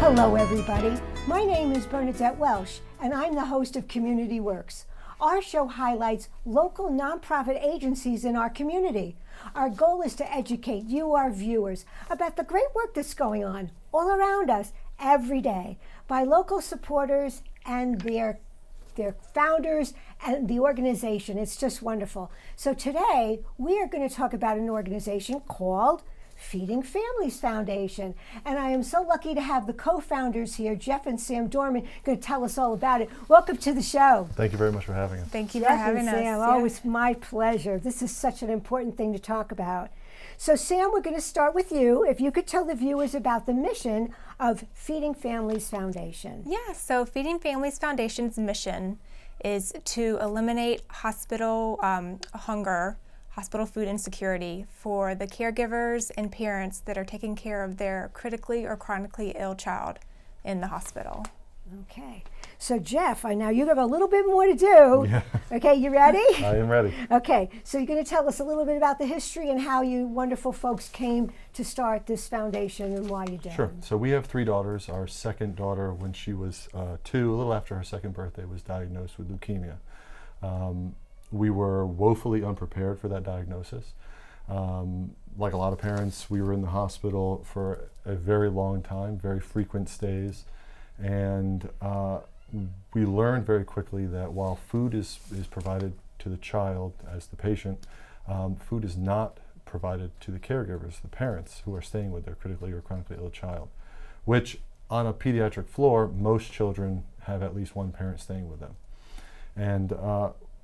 Hello everybody, my name is Bernadette Welsh and I'm the host of Community Works. Our show highlights local nonprofit agencies in our community. Our goal is to educate you, our viewers, about the great work that's going on all around us every day by local supporters and their founders and the organization. It's just wonderful. So today we are going to talk about an organization called Feeding Families Foundation. And I am so lucky to have the co-founders here, Jeff and Sam Dorman, going to tell us all about it. Welcome to the show. Thank you very much for having us. Thank you Jeff for having and Sam, us. oh, it's my pleasure. This is such an important thing to talk about. So Sam, we're going to start with you. If you could tell the viewers about the mission of Feeding Families Foundation. Yeah, so Feeding Families Foundation's mission is to eliminate hospital hunger, hospital food insecurity for the caregivers and parents that are taking care of their critically or chronically ill child in the hospital. Okay. So Jeff, I know you have a little bit more to do. Yeah. Okay, you ready? I am ready. Okay, so you're going to tell us a little bit about the history and how you wonderful folks came to start this foundation and why you did. Sure. So we have 3 daughters. Our second daughter, when she was 2, a little after her second birthday, was diagnosed with leukemia. We were woefully unprepared for that diagnosis. Like a lot of parents, we were in the hospital for a very long time, very frequent stays, and we learned very quickly that while food is provided to the child as the patient, food is not provided to the caregivers, the parents who are staying with their critically or chronically ill child, which on a pediatric floor, most children have at least one parent staying with them. And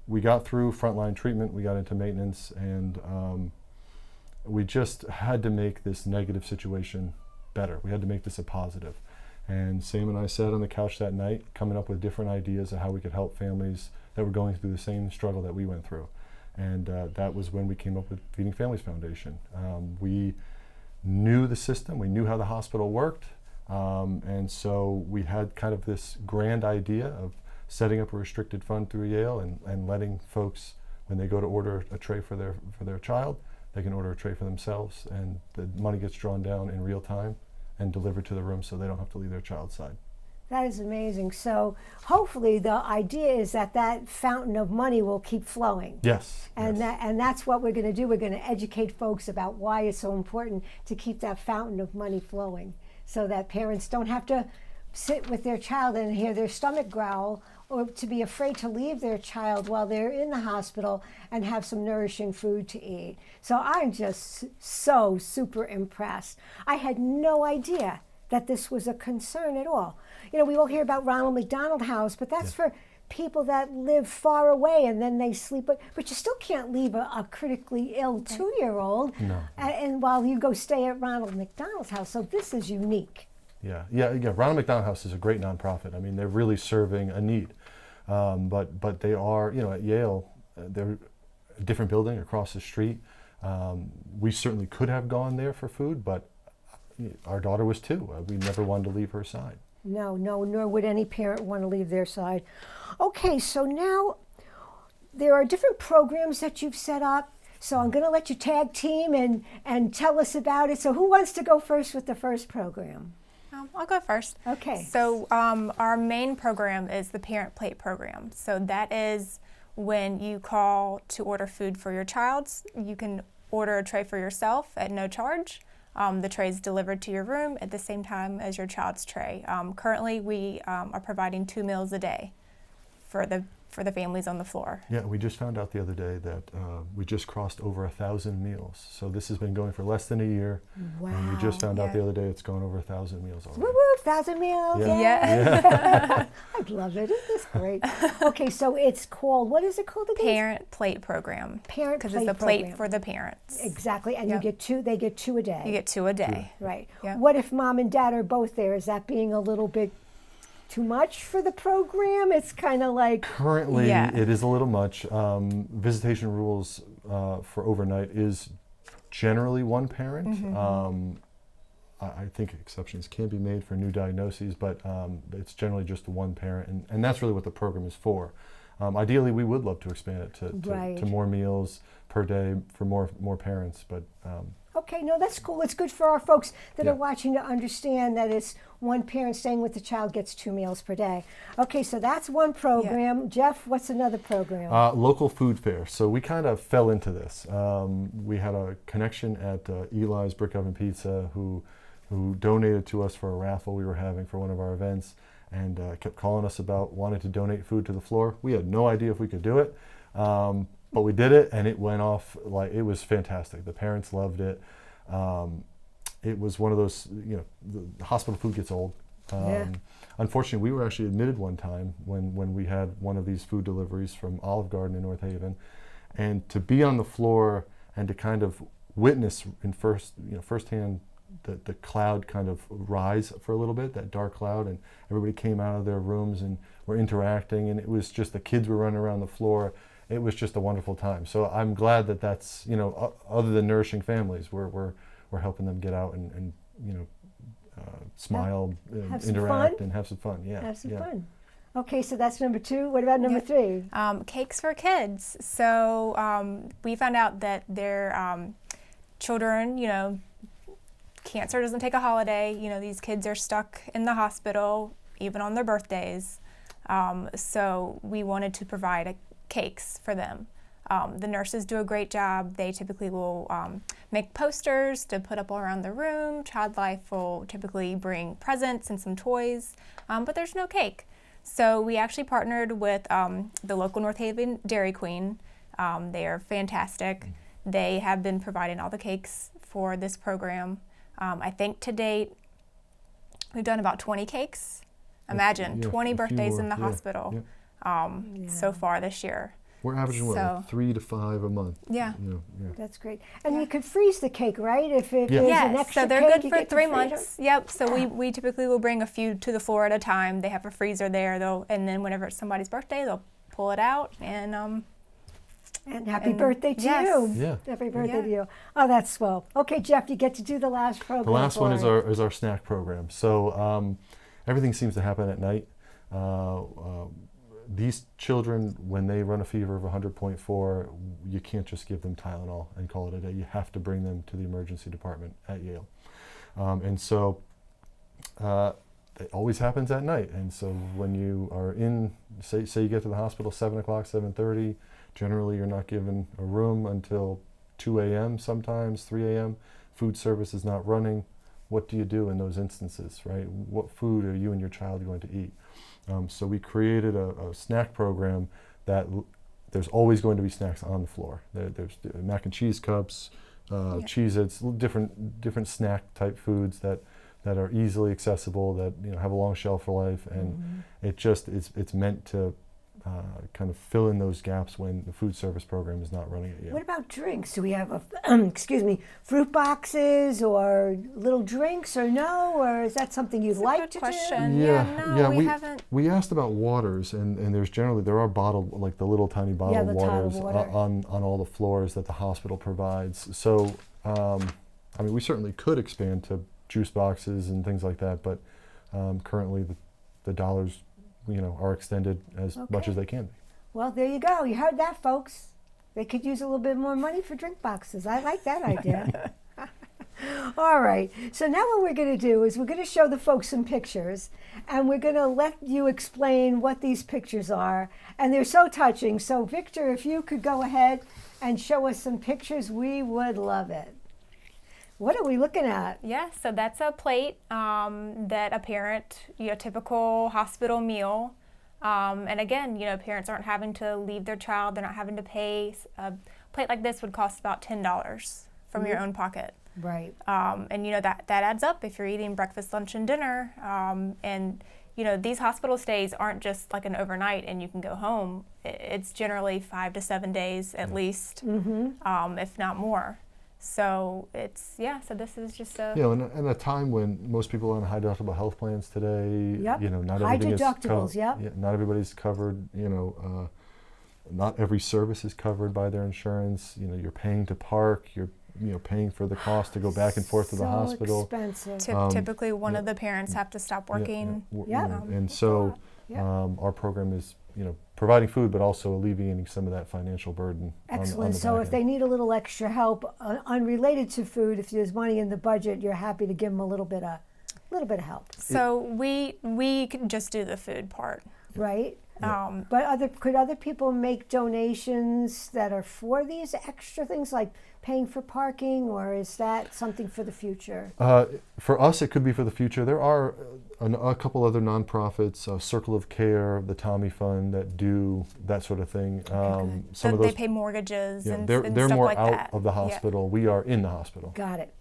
we got through frontline treatment, we got into maintenance, and we just had to make this negative situation better. We had to make this a positive. And Sam and I sat on the couch that night coming up with different ideas of how we could help families that were going through the same struggle that we went through. And that was when we came up with Feeding Families Foundation. We knew the system, we knew how the hospital worked, and so we had kind of this grand idea of setting up a restricted fund through Yale and letting folks, when they go to order a tray for their child, they can order a tray for themselves, and the money gets drawn down in real time and delivered to the room so they don't have to leave their child's side. That is amazing. So hopefully the idea is that fountain of money will keep flowing. Yes. And yes. and that's what we're going to do. We're going to educate folks about why it's so important to keep that fountain of money flowing so that parents don't have to sit with their child and hear their stomach growl or to be afraid to leave their child while they're in the hospital and have some nourishing food to eat. So I'm just so super impressed. I had no idea that this was a concern at all. You know, we all hear about Ronald McDonald House, but that's for people that live far away and then they sleep, but you still can't leave a critically ill 2-year-old and while you go stay at Ronald McDonald's house. So this is unique. Yeah. Ronald McDonald House is a great nonprofit. I mean, they're really serving a need. But they are, at Yale, they're a different building across the street. We certainly could have gone there for food, but our daughter was 2. We never wanted to leave her side. No, nor would any parent want to leave their side. Okay, so now there are different programs that you've set up. So I'm going to let you tag team and tell us about it. So who wants to go first with the first program? I'll go first. Okay. So our main program is the Parent Plate program. So that is when you call to order food for your child. You can order a tray for yourself at no charge. The tray is delivered to your room at the same time as your child's tray. Currently, we are providing 2 meals a day for the families on the floor. Yeah, we just found out the other day that we just crossed over 1,000 meals. So this has been going for less than a year. Wow. And we just found out the other day it's gone over 1,000 meals already. Woo woo, 1,000 meals. Yeah. I'd love it. Isn't this great? Okay, so it's called, what is it called again? Parent Plate program. Parent Plate Because it's a plate program. for the parents. Exactly, and Yep. they get 2 a day. You get 2 a day. Right. Yep. What if mom and dad are both there? Is that being a little bit too much for the program? It's kind of like... Currently, Yeah. it is a little much. Visitation rules for overnight is generally 1 parent. Mm-hmm. I think exceptions can be made for new diagnoses, but it's generally just 1 parent, and that's really what the program is for. Ideally, we would love to expand it to more meals per day for more parents, but Okay, no, that's cool. It's good for our folks that Yeah. are watching to understand that it's one parent staying with the child gets 2 meals per day. Okay, so that's one program. Jeff, what's another program? Local food fair. So we kind of fell into this. We had a connection at Eli's Brick Oven Pizza who donated to us for a raffle we were having for one of our events, and kept calling us about wanting to donate food to the floor. We had no idea if we could do it, but we did it, and it went off like it was fantastic. The parents loved it. It was one of those, the hospital food gets old. Yeah. Unfortunately, we were actually admitted one time when we had one of these food deliveries from Olive Garden in North Haven, and to be on the floor and to kind of witness in firsthand the cloud kind of rise for a little bit, that dark cloud, and everybody came out of their rooms and were interacting, and it was just the kids were running around the floor. It was just a wonderful time. So I'm glad that that's, other than nourishing families, we're helping them get out and smile, Have some interact, fun. and have some fun. Yeah, Have some yeah. fun. Okay, so that's number 2. What about number 3? Cakes for kids. So we found out that their children, cancer doesn't take a holiday. These kids are stuck in the hospital even on their birthdays. So we wanted to provide cakes for them. The nurses do a great job. They typically will make posters to put up all around the room. Child Life will typically bring presents and some toys, but there's no cake. So we actually partnered with the local North Haven Dairy Queen. They are fantastic. They have been providing all the cakes for this program. I think to date, we've done about 20 cakes. Imagine, 20 a few birthdays more, in the yeah, hospital Yeah. so far this year. We're averaging what, So- like 3 to 5 a month. Yeah. That's great. And you could freeze the cake, right? If it Yeah. is an Yes, extra so they're cake, good you for get to 3 freeze it. months. Yep. So we typically will bring a few to the floor at a time. They have a freezer there, and then whenever it's somebody's birthday, they'll pull it out and And happy And- birthday to yes. you. Yeah. Happy birthday Yeah. to you. Oh, that's swell. Okay, Jeff, you get to do the last program. The last one is for us. our snack program. So everything seems to happen at night. These children, when they run a fever of 100.4, you can't just give them Tylenol and call it a day. You have to bring them to the emergency department at Yale. And so it always happens at night. And so when you are say you get to the hospital 7 o'clock, 7:30, generally you're not given a room until 2 a.m. sometimes, 3 a.m. Food service is not running. What do you do in those instances, right? What food are you and your child going to eat? So we created a snack program that there's always going to be snacks on the floor. There's mac and cheese cups, Cheez-Its, different snack type foods that are easily accessible, that have a long shelf life, and it's meant to kind of fill in those gaps when the food service program is not running at Yale. What about drinks? Do we have fruit boxes or little drinks, or no? Or is that something you'd That's a like good to question. do? No, we haven't. We asked about waters, and there are bottled, like the little tiny bottled the bottled waters water. on all the floors that the hospital provides. So, we certainly could expand to juice boxes and things like that, but currently the dollars, are extended as much Okay. as they can be. Well, there you go. You heard that, folks. They could use a little bit more money for drink boxes. I like that idea. All right. So now what we're going to do is we're going to show the folks some pictures, and we're going to let you explain what these pictures are. And they're so touching. So, Victor, if you could go ahead and show us some pictures, we would love it. What are we looking at? Yeah, so that's a plate that a parent, typical hospital meal. And again, parents aren't having to leave their child. They're not having to pay. A plate like this would cost about $10 from your own pocket. Right. And that adds up if you're eating breakfast, lunch, and dinner. And these hospital stays aren't just like an overnight and you can go home. It's generally 5 to 7 days at least, if not more. So so this is just a... In a time when most people are on high deductible health plans today, Yep. not High everything deductibles, is yep. not everybody's covered, not every service is covered by their insurance. You're paying to park, you're paying for the cost to go back and forth to the hospital. Expensive. Typically one of the parents have to stop working. Yeah. And so Yeah. our program is providing food, but also alleviating some of that financial burden. Excellent. On the So back if end. they need a little extra help unrelated to food, if there's money in the budget, you're happy to give them a little bit of help, So we can just do the food part. right? Um, But could other people make donations that are for these extra things, like paying for parking, or is that something for the future? For us, it could be for the future. There are a couple other nonprofits, Circle of Care, the Tommy Fund, that do that sort of thing. Some so of they those, pay mortgages yeah, and they're stuff more like out that. of the Yeah. hospital. We are in the hospital. Got it.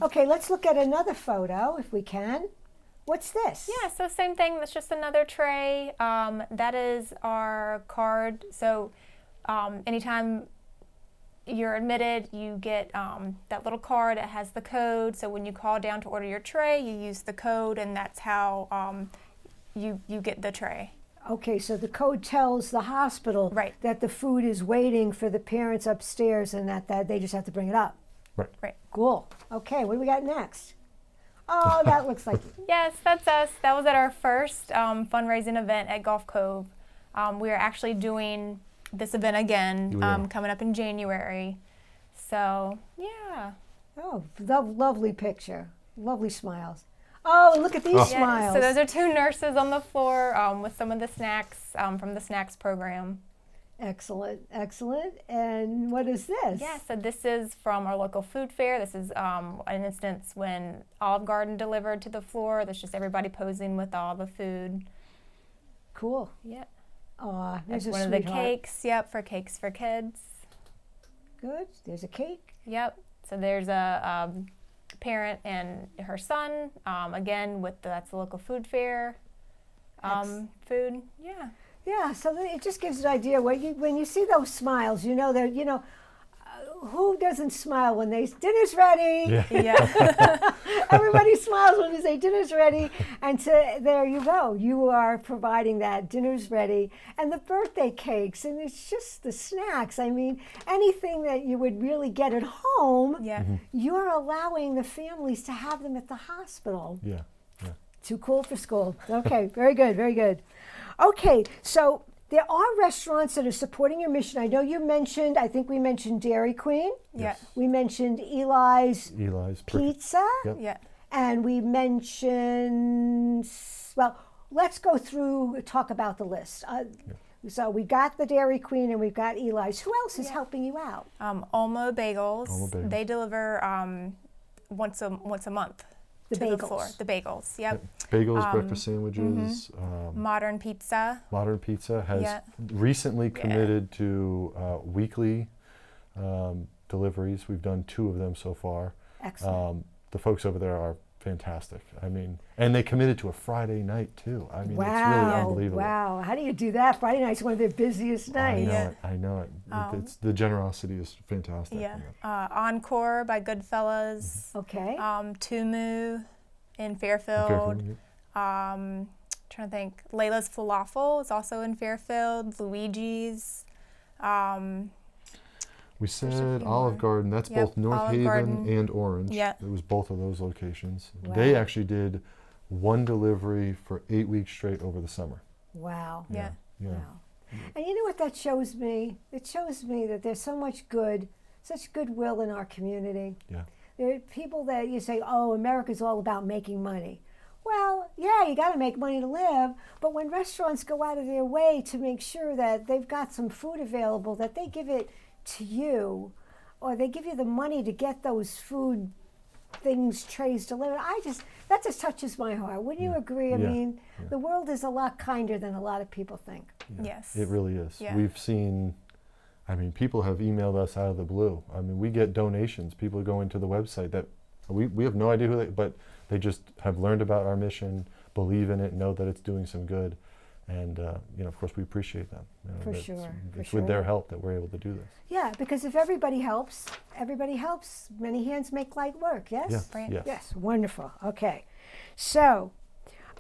Okay, let's look at another photo if we can. What's this? Yeah, so same thing. That's just another tray. That is our card. So anytime you're admitted, you get that little card that has the code. So when you call down to order your tray, you use the code, and that's how you get the tray. Okay, so the code tells the hospital Right. that the food is waiting for the parents upstairs and that they just have to bring it up. Right. Cool. Okay, what do we got next? Oh, that looks like Yes, that's us. That was at our first fundraising event at Gulf Cove. We are actually doing this event again We are. coming up in January. So, yeah. lovely picture. Lovely smiles. Oh, and look at these Oh. Yeah, smiles. so those are two nurses on the floor with some of the snacks from the snacks program. Excellent. And what is this? Yeah, so this is from our local food fair. This is an instance when Olive Garden delivered to the floor. That's just everybody posing with all the food. Cool. Yep. Aw, there's That's a one of the sweetheart. cakes. Yep, for Cakes for Kids. Good. There's a cake. Yep. So there's a parent and her son. Again, that's the local food fair. Food. Yeah. Yeah, so it just gives an idea when you see those smiles, you know that who doesn't smile when dinner's ready? Yeah. Yeah. Everybody smiles when you say dinner's ready, and there you go. You are providing that dinner's ready, and the birthday cakes, and it's just the snacks. I mean, anything that you would really get at home, Yeah. you're allowing the families to have them at the hospital. Yeah. Too cool for school. Okay, very good. Okay, so there are restaurants that are supporting your mission. I know I think we mentioned Dairy Queen. Yeah. We mentioned Eli's Eli's Pizza. Yep. Yeah. And we mentioned, well, let's go through, talk about the list. So we got the Dairy Queen and we've got Eli's. Who else is helping you out? Olmo Bagels. Olmo Bagels. They deliver once a month. The to bagels. The floor. The bagels. Yep. Bagels, breakfast sandwiches. Modern Pizza. Modern Pizza has Yeah. recently committed to weekly deliveries. We've done 2 of them so far. Excellent. The folks over there are fantastic. I mean, and they committed to a Friday night too. I mean, it's really Wow. unbelievable. Wow. How do you do that? Friday night's one of their busiest nights. I know it. It's the generosity is fantastic. Yeah. Encore by Goodfellas. Okay. Tumu in Fairfield. Trying to think. Layla's Falafel is also in Fairfield. Luigi's. We There's a said few Olive more. Garden. That's Yep, both North Olive Haven Garden. and Orange. Yeah. It was both of those locations. Wow. They actually did 1 delivery for 8 weeks straight over the summer. Wow. Yeah. Yeah. Wow. And you know what that shows me? It shows me that there's so much such goodwill in our community. Yeah. There are people that you say, oh, America's all about making money. Well, yeah, you got to make money to live, but when restaurants go out of their way to make sure that they've got some food available, that they give it to you, or they give you the money to get those food things, trays delivered, that just touches my heart. Wouldn't you agree? I Yeah. mean, the world is a lot kinder than a lot of people think. Yes. It really is. Yeah. We've seen, people have emailed us out of the blue. We get donations. People go into the website that we have no idea but they just have learned about our mission, believe in it, know that it's doing some good. And, of course, we appreciate them. For It's sure, for It's with their sure. help that we're able to do this. Yeah, because if everybody helps, many hands make light work, yes? Yeah. Right. Yes. Yes, wonderful. Okay. So,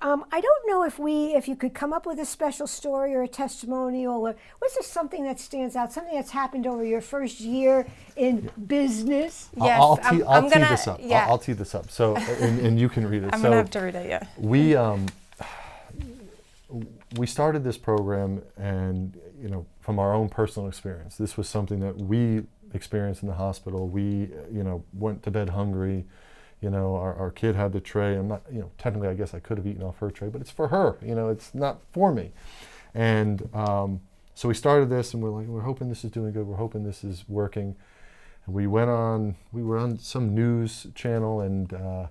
I don't know if you could come up with a special story or a testimonial, or was there something that stands out, something that's happened over your first year in business? Yes, I'll I'm tee gonna- this up. yeah. I'll tee this up. So, and you can read it. I'm so gonna have to read it. Yeah. we we started this program, and from our own personal experience, this was something that we experienced in the hospital. We went to bed hungry. Our kid had the tray. I'm not, technically I guess I could have eaten off her tray, but it's for her. It's not for me. And so we started this, and we're hoping this is doing good. We're hoping this is working. And we were on some news channel, and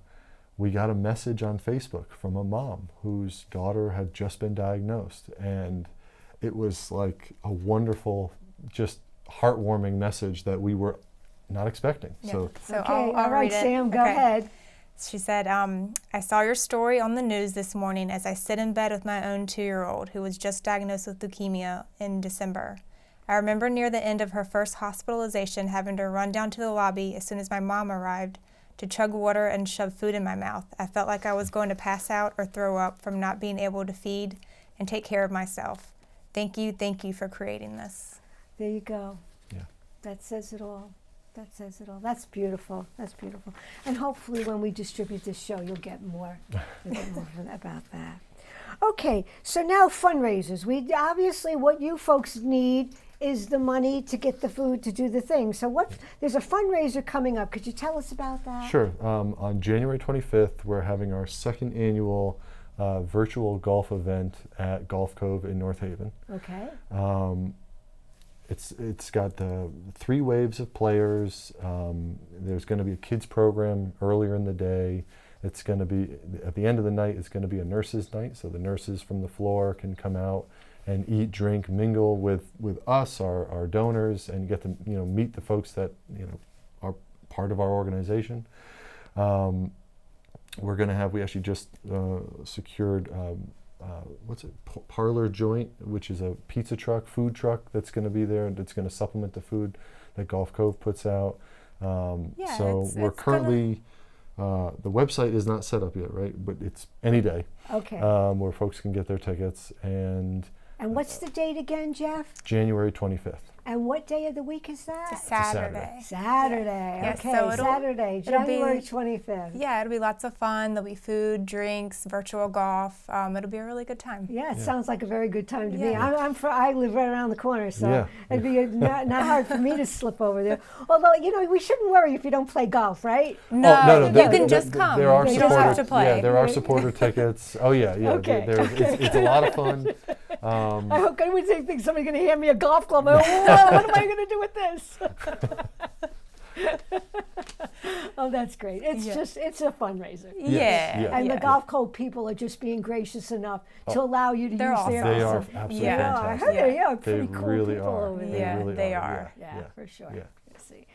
we got a message on Facebook from a mom whose daughter had just been diagnosed. And it was like a wonderful, just heartwarming message that we were not expecting. Yeah. So Okay, I'll all right, read it. Sam, go Okay. ahead. She said, I saw your story on the news this morning as I sit in bed with my own 2-year-old who was just diagnosed with leukemia in December. I remember near the end of her first hospitalization having to run down to the lobby as soon as my mom arrived to chug water and shove food in my mouth. I felt like I was going to pass out or throw up from not being able to feed and take care of myself. Thank you for creating this. There you go. yeah. That says it all. That says it all. That's beautiful. That's beautiful. And hopefully when we distribute this show, you'll get more, about that. Okay, so now fundraisers. We obviously, what you folks need is the money to get the food to do the thing. So there's a fundraiser coming up. Could you tell us about that? Sure. On January 25th, we're having our second annual virtual golf event at Golf Cove in North Haven. Okay. It's got 3 waves of players. There's going to be a kids program earlier in the day. It's going to be, at the end of the night, it's going to be a nurses' night, so the nurses from the floor can come out and eat, drink, mingle with us, our donors, and get to meet the folks that are part of our organization. We're going to have, we actually just secured Parlor Joint, which is a pizza truck, food truck that's going to be there, and it's going to supplement the food that Golf Cove puts out. So we're currently, the website is not set up yet, right? But it's any day Okay. where folks can get their tickets. And what's the date again, Jeff? January 25th. And what day of the week is that? It's a Saturday. Saturday. Saturday. Yes, Okay, so Saturday, it'll be- January 25th. Yeah, it'll be lots of fun. There'll be food, drinks, virtual golf. It'll be a really good time. Yeah, it Yeah. sounds like a very good time to me. Yeah. I live right around the corner, so Yeah. it'd be not hard for me to slip over there. Although, we shouldn't worry if you don't play golf, right? No, you there- can there- just come. There are You don't supporter, have to play. Yeah, there are supporter tickets. Oh yeah. Okay, It's a lot of fun. I hope I would think somebody's going to hand me a golf club. Whoa, what am I going to do with this? Oh, that's great. It's Yeah. it's a fundraiser. Yeah. yeah. And yeah. the Golf Cove people are just being gracious enough to allow you to They're use awesome. their They are facility. absolutely Yeah. They are. I fantastic. heard they are They pretty cool really people are. over They there. Yeah, really they are. are. Yeah, Yeah. for sure. Yeah. Let's see.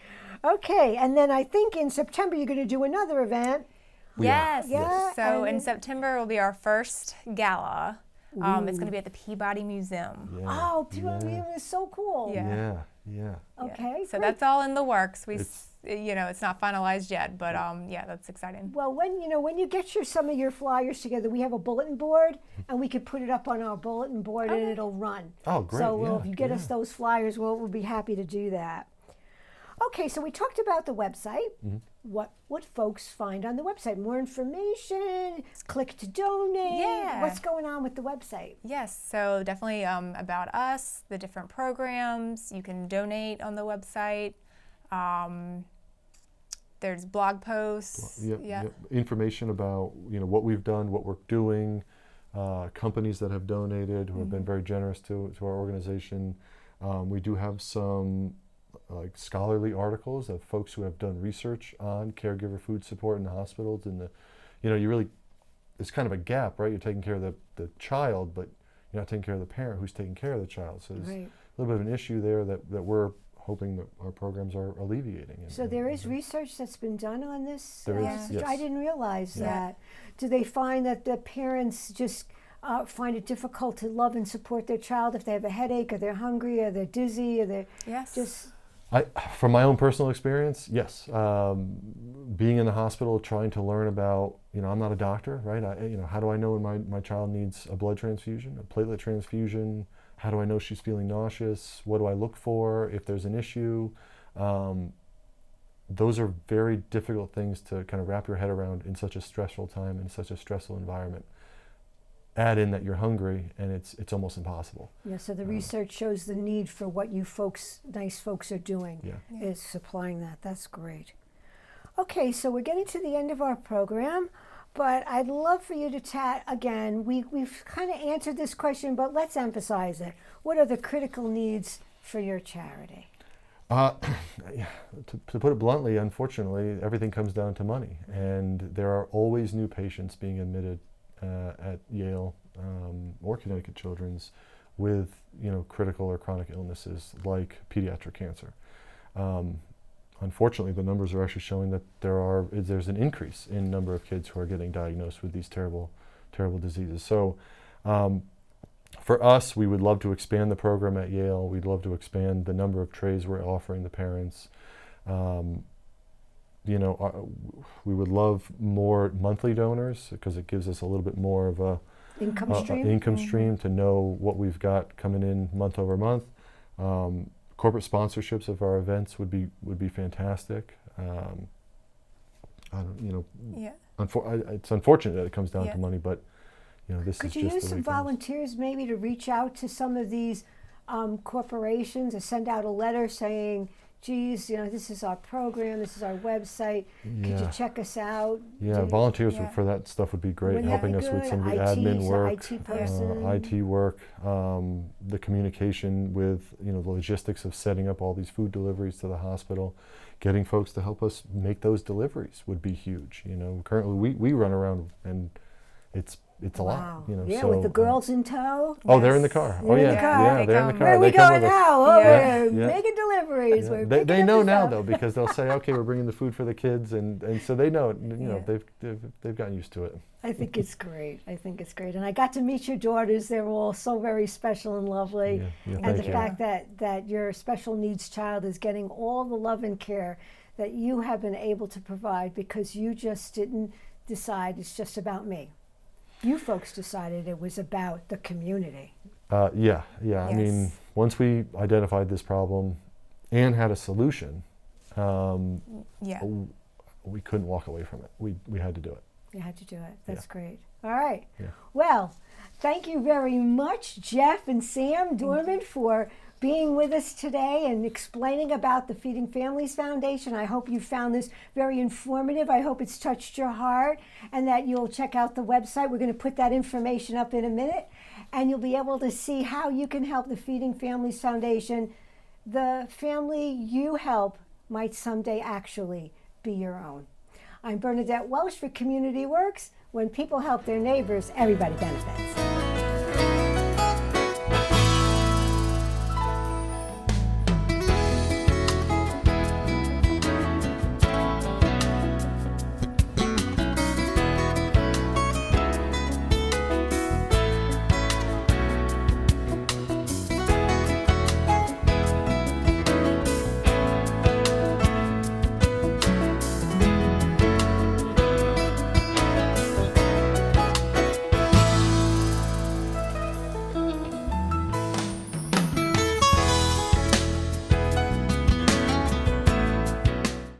Okay, and then I think in September you're going to do another event. We are. Yes. Yeah, So in and- September will be our first gala. It's going to be at the Peabody Museum. Yeah. Oh, Peabody yeah. Museum is so cool. Yeah. Yeah. Yeah. Yeah. Okay. So great. that's all in the works. It's- It's not finalized yet, but yeah, that's exciting. Well, when you get some of your flyers together, we have a bulletin board, and we could put it up on our bulletin board, and Okay. it'll run. Oh, great. So yeah. if you get us yeah. those flyers, we'll be happy to do that. Okay, so we talked about the website. Mm-hmm. What folks find on the website? More information, click to donate. Yeah. What's going on with the website? Yes, so definitely about us, the different programs. You can donate on the website. There's blog posts. Yep, Yeah. yep. Information about what we've done, what we're doing, companies that have donated who have been very generous to our organization. We do have some like scholarly articles of folks who have done research on caregiver food support in the hospitals, and it's kind of a gap, right? You're taking care of the child, but you're not taking care of the parent who's taking care of the child. So there's Right. a little bit of an issue there that we're hoping that our programs are alleviating. So there is research that's been done on this. There is, yes. I didn't realize Yeah. that. Do they find that the parents just find it difficult to love and support their child if they have a headache, or they're hungry, or they're dizzy, or they're Yes. just From my own personal experience, yes. Being in the hospital, trying to learn about, I'm not a doctor, right? How do I know when my child needs a blood transfusion, a platelet transfusion? How do I know she's feeling nauseous? What do I look for if there's an issue? Those are very difficult things to kind of wrap your head around in such a stressful time, in such a stressful environment. add in that you're hungry, and it's almost impossible. Yeah, so the research shows the need for what you folks, nice folks, are doing Yeah. is supplying that. That's great. Okay, so we're getting to the end of our program, but I'd love for you to chat again. We've kind of answered this question, but let's emphasize it. What are the critical needs for your charity? To put it bluntly, unfortunately, everything comes down to money, and there are always new patients being admitted at Yale or Connecticut Children's with critical or chronic illnesses like pediatric cancer. Unfortunately, the numbers are actually showing that there's an increase in number of kids who are getting diagnosed with these terrible diseases. So for us, we would love to expand the program at Yale. We'd love to expand the number of trays we're offering the parents. We would love more monthly donors because it gives us a little bit more of a Income stream? income stream to know what we've got coming in month over month. Corporate sponsorships of our events would be fantastic. Yeah. It's unfortunate that it comes down Yeah. to money, but this Could is you just use the way some it goes. volunteers maybe to reach out to some of these corporations or send out a letter saying, geez, this is our program, this is our website, could you Yeah. check us out? Yeah, Do- volunteers Yeah. for that stuff would be great, Wouldn't that helping be us with good? some of the IT, admin so work, IT person. IT work, the communication with the logistics of setting up all these food deliveries to the hospital, getting folks to help us make those deliveries would be huge. Currently we run around and it's a Wow. lot. Yeah, so, with the girls in tow. Oh, they're in the Yes. car. They're Oh in yeah, the car. yeah, They they're in the come. car. Where are we They come going with us. now? Oh, Yeah. we're Yeah. making deliveries. Yeah. We're They picking know up now stuff. though, because they'll say, okay, we're bringing the food for the kids, and so they know. Yeah. They've gotten used to it. I think it's great. And I got to meet your daughters. They're all so very special and lovely. Yeah, And thank the you. fact that your special needs child is getting all the love and care that you have been able to provide because you just didn't decide it's just about me. You folks decided it was about the community. Yeah. I mean, Yes. once we identified this problem and had a solution, Yeah. we couldn't walk away from it. We had to do it. You had to do it. That's great. All right. Yeah. Well, thank you very much, Jeff and Sam Dorman, for being with us today and explaining about the Feeding Families Foundation. I hope you found this very informative. I hope it's touched your heart and that you'll check out the website. We're going to put that information up in a minute, and you'll be able to see how you can help the Feeding Families Foundation. The family you help might someday actually be your own. I'm Bernadette Welsh for Community Works. When people help their neighbors, everybody benefits.